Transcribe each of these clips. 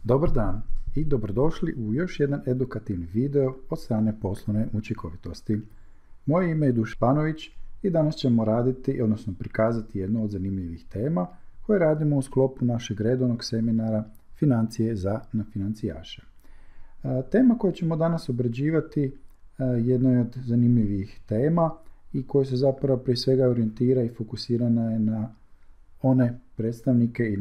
Dobar dan i dobrodošli u još jedan edukativni video od strane poslovne učinkovitosti. Moje ime je Dušan Panović i danas ćemo raditi, odnosno prikazati jednu od zanimljivih tema koje radimo u sklopu našeg redovnog seminara Financije za financijaše. Tema koju ćemo danas obrađivati jedna je od zanimljivih tema i koja se zapravo prije svega orijentira i fokusirana je na one predstavnike i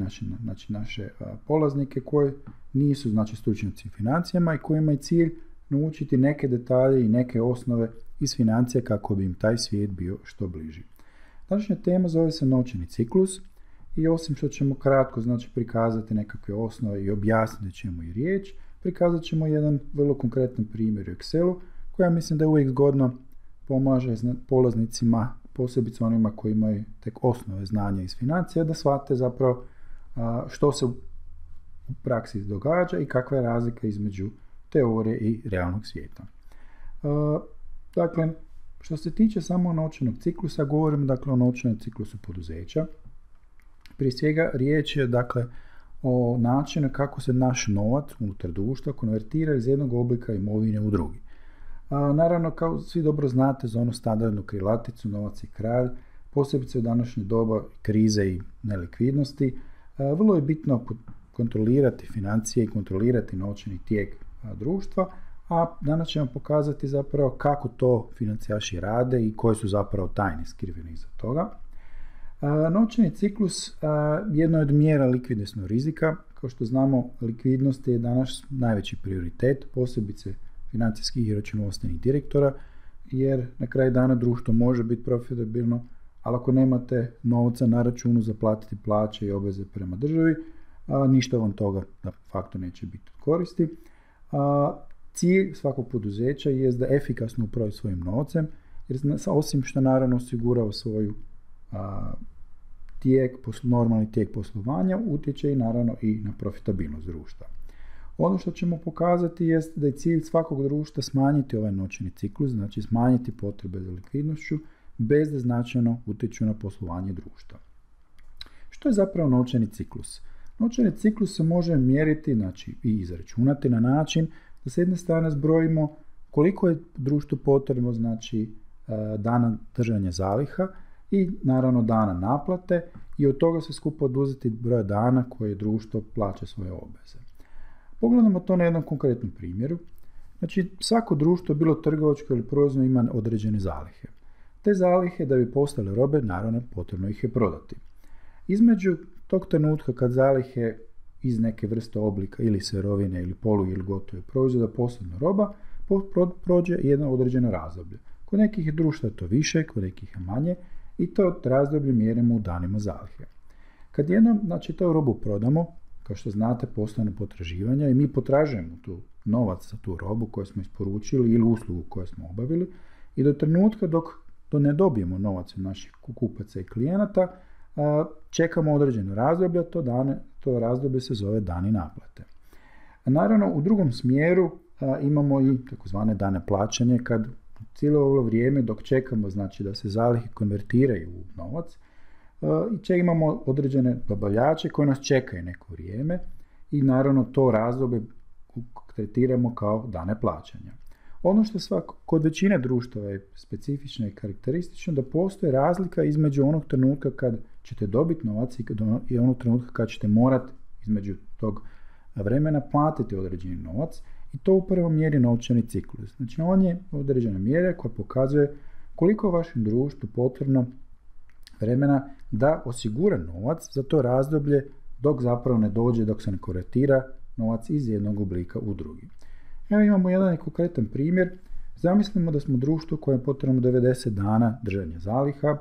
naše polaznike koji nisu stručnjaci u financijama i kojima je cilj naučiti neke detalje i neke osnove iz financija kako bi im taj svijet bio što bliži. Današnja tema zove se novčani ciklus i osim što ćemo kratko prikazati nekakve osnove i objasniti čemu je riječ, prikazat ćemo jedan vrlo konkretan primjer u Excelu koja mislim da je uvijek zgodno pomaže polaznicima, posebice onima koji imaju tek osnove znanja iz financija, da shvate zapravo što se u praksi događa i kakva je razlika između teorije i realnog svijeta. Dakle, što se tiče samo novčanog ciklusa, govorim o novčanom ciklusu poduzeća. Prije svega riječ je o načinu kako se naš novac unutar društva konvertira iz jednog oblika imovine u drugi. Naravno, kao svi dobro znate za onu standardnu krilaticu novac je kralj, posebice u današnje doba krize i nelikvidnosti, vrlo je bitno kontrolirati financije i kontrolirati novčani tijek društva, a danas ćemo pokazati zapravo kako to financijaši rade i koje su zapravo tajne skrivene iza toga. Novčani ciklus jedno je od mjera likvidnosnog rizika. Kao što znamo, likvidnost je danas najveći prioritet, posebice financijskih i računovodstvenih direktora, jer na kraju dana društvo može biti profitabilno, ali ako nemate novca na računu za platiti plaće i obveze prema državi, ništa vam toga de facto neće biti od koristi. Cilj svakog poduzeća je da efikasno upravlja svojim novcem, jer osim što naravno osigurava svoju normalni tijek poslovanja, utječe i naravno i na profitabilnost društva. Ono što ćemo pokazati jest da je cilj svakog društva smanjiti ovaj novčani ciklus, znači smanjiti potrebe za likvidnošću bez da značajno utječu na poslovanje društva. Što je zapravo novčani ciklus? Novčani ciklus se može mjeriti i izračunati na način da s jedne strane zbrojimo koliko je društvu potrebno dana držanja zaliha i naravno dana naplate i od toga se skupa oduzeti broj dana koje društvo plaća svoje obveze. Pogledamo to na jednom konkretnom primjeru. Svako društvo, bilo trgovačko ili proizvodno, ima određene zalihe. Te zalihe, da bi postale robe, naravno potrebno ih je prodati. Između tog trenutka kad zalihe iz neke vrste oblika ili sirovine ili polu ili gotove proizvoda postane roba, prođe jedno određeno razdoblje. Kod nekih je društva to više, kod nekih je manje i to razdoblje mjerimo u danima zalihe. Kad jednom tu robu prodamo, kao što znate, postane potraživanja i mi potražujemo tu novac za tu robu koju smo isporučili ili uslugu koju smo obavili i do trenutka dok to ne dobijemo novac od naših kupaca i klijenata, čekamo određeno razdoblje, to razdoblje se zove dani naplate. A naravno, u drugom smjeru imamo i takozvane dane plaćanja, kad cijelo ovo vrijeme dok čekamo da se zalihe konvertiraju u novac, i imamo određene dobavljače koji nas čekaju neko vrijeme i naravno to razdoblje tretiramo kao dane plaćanja. Ono što kod većine društava je specifično i karakteristično da postoji razlika između onog trenutka kad ćete dobiti novac i onog trenutka kad ćete morati između tog vremena platiti određeni novac i to upravo mjeri novčani ciklus. On je određena mjera koja pokazuje koliko je vašem društvu potrebno vremena da osigura novac za to razdoblje dok zapravo ne dođe, dok se ne konvertira novac iz jednog oblika u drugi. Evo imamo jedan konkretan primjer. Zamislimo da smo društvo koje je potrebno 90 dana držanja zaliha.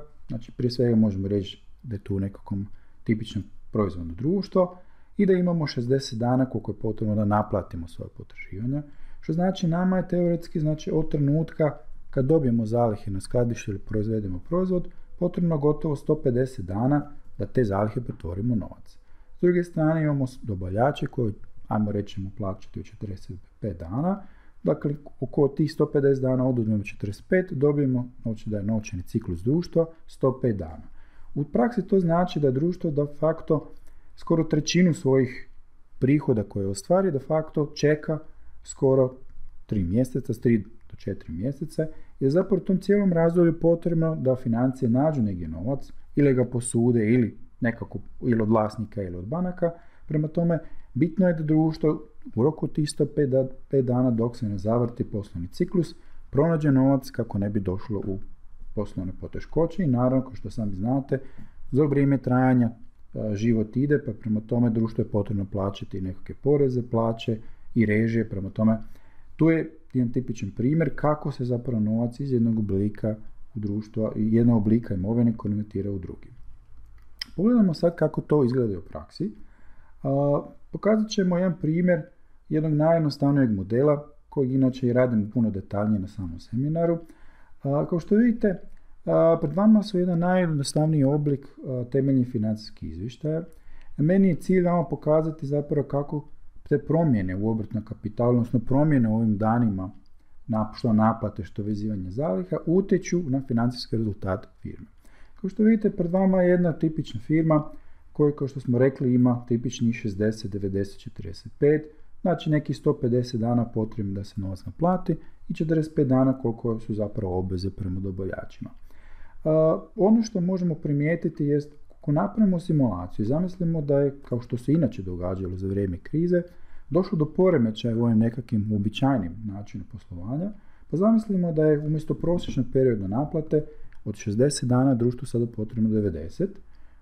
Prije svega možemo reći da je tu nekakvom tipično proizvodno društvo i da imamo 60 dana koliko je potrebno da naplatimo svoje potraživanja. Što znači nama je teoretski od trenutka kad dobijemo zalihe na skladištu ili proizvedemo proizvod, potrebno gotovo 150 dana da te zalihe pretvorimo u novac. S druge strane imamo dobavljače koji, ajmo reći, plaćati u 45 dana. Dakle, oko tih 150 dana oduzmemo 45, dobijemo da je novčani ciklus društva 105 dana. U praksi to znači da društvo de facto skoro trećinu svojih prihoda koje ostvari, de facto čeka skoro 3 mjeseca, 3 do 4 mjeseca, jer zapravo u tom cijelom razdoblju potrebno da financije nađu negdje novac, ili ga posude, ili nekako, ili od vlasnika, ili od banaka. Prema tome, bitno je da društvo u roku od 105 dana dok se ne zavrti poslovni ciklus, pronađe novac kako ne bi došlo u poslovne poteškoće i naravno, kao što sami znate, za vrijeme trajanja život ide, pa prema tome društvo je potrebno plaćati nekakve poreze, plaće i režije, prema tome tu je jedan tipičan primjer kako se zapravo novac iz jednog oblika u društva i jednog oblika imovine konvertira u drugi. Pogledamo sad kako to izgleda u praksi. Pokazat ćemo jedan primjer jednog najjednostavnijeg modela kojeg inače i radimo puno detaljnije na samom seminaru. Kao što vidite, pred vama su jedan najjednostavniji oblik temeljnih financijskih izvještaja. Meni je cilj vama pokazati zapravo kako te promjene u obrtnom kapitalu, odnosno promjene u ovim danima, što naplate, što vezivanje zaliha, utječu na financijski rezultat firme. Kao što vidite, pred vama je jedna tipična firma koja, kao što smo rekli, ima tipični 60, 90, 45, znači nekih 150 dana potrebno da se novac naplati i 45 dana koliko su zapravo obveze prema dobavljačima. Ono što možemo primijetiti jest, ako napravimo simulaciju, zamislimo da je, kao što se inače događalo za vrijeme krize, došlo do poremećaja u ovim nekakvim uobičajenim načinu poslovanja, pa zamislimo da je umjesto prosječnog perioda naplate od 60 dana društvu sada potrebno 90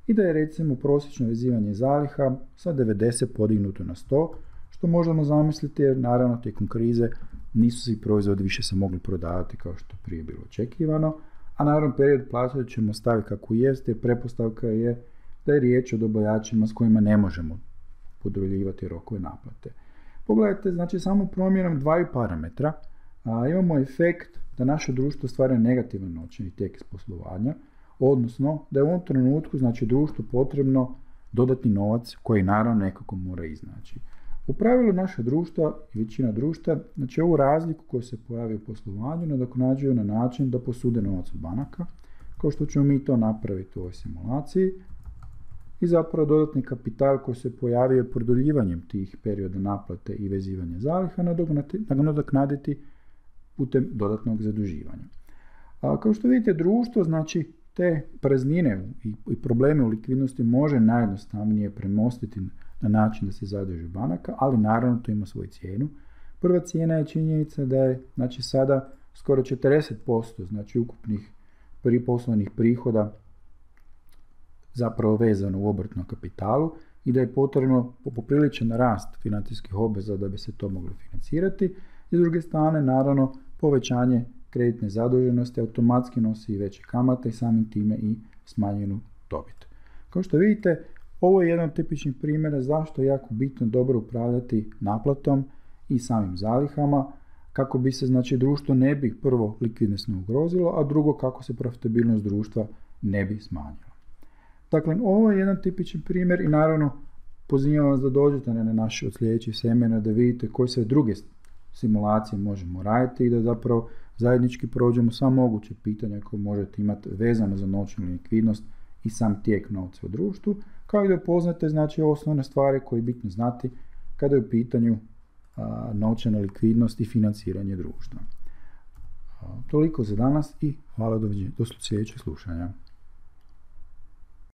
i da je recimo prosječno vezivanje zaliha sa 90 podignuto na 100, što možemo zamisliti jer naravno tijekom krize nisu svi proizvodi više se mogli prodavati kao što prije bilo očekivano, a naravno period plaćanja ćemo staviti kako jest jer pretpostavka je da je riječ o dobavljačima s kojima ne možemo produljivati rokove naplate. Pogledajte, znači samo promjenom dvaju parametra imamo efekt da naše društvo stvara negativan novčani tijek iz poslovanja, odnosno da je u ovom trenutku znači društvu potrebno dodatni novac koji naravno nekako mora iznaći. U pravilu naše društva i većina društva, znači ovu razliku koja se pojavi u poslovanju nadoknađuju na način da posude novac od banaka, kao što ćemo mi to napraviti u ovoj simulaciji, i zapravo dodatni kapital koji se pojavio produljivanjem tih perioda naplate i vezivanja zaliha nadoknaditi putem dodatnog zaduživanja. Kao što vidite, društvo, znači te praznine i probleme u likvidnosti može najjednostavnije premostiti na način da se zaduži banaka, ali naravno to ima svoju cijenu. Prva cijena je činjenica da je znači sada skoro 40% znači ukupnih poslovnih prihoda zapravo vezano u obrtnom kapitalu i da je potrebno popriličan rast financijskih obveza da bi se to moglo financirati. I s druge strane, naravno, povećanje kreditne zaduženosti automatski nosi i veće kamate i samim time i smanjenu dobit. Kao što vidite, ovo je jedan od tipičnih primjera zašto je jako bitno dobro upravljati naplatom i samim zalihama, kako bi se znači društvo ne bi prvo likvidnosno ugrozilo, a drugo kako se profitabilnost društva ne bi smanjila. Dakle, ovo je jedan tipičan primjer i naravno pozivam vas da dođete na naš od sljedećih semina da vidite koje sve druge simulacije možemo raditi i da zapravo zajednički prođemo sva moguće pitanja koje možete imati vezano za novčanu likvidnost i sam tijek novca u društvu, kao i da upoznate znači osnovne stvari koje je bitno znati kada je u pitanju novčana likvidnost i financiranje društva. Toliko za danas i hvala, do sljedećeg slušanja.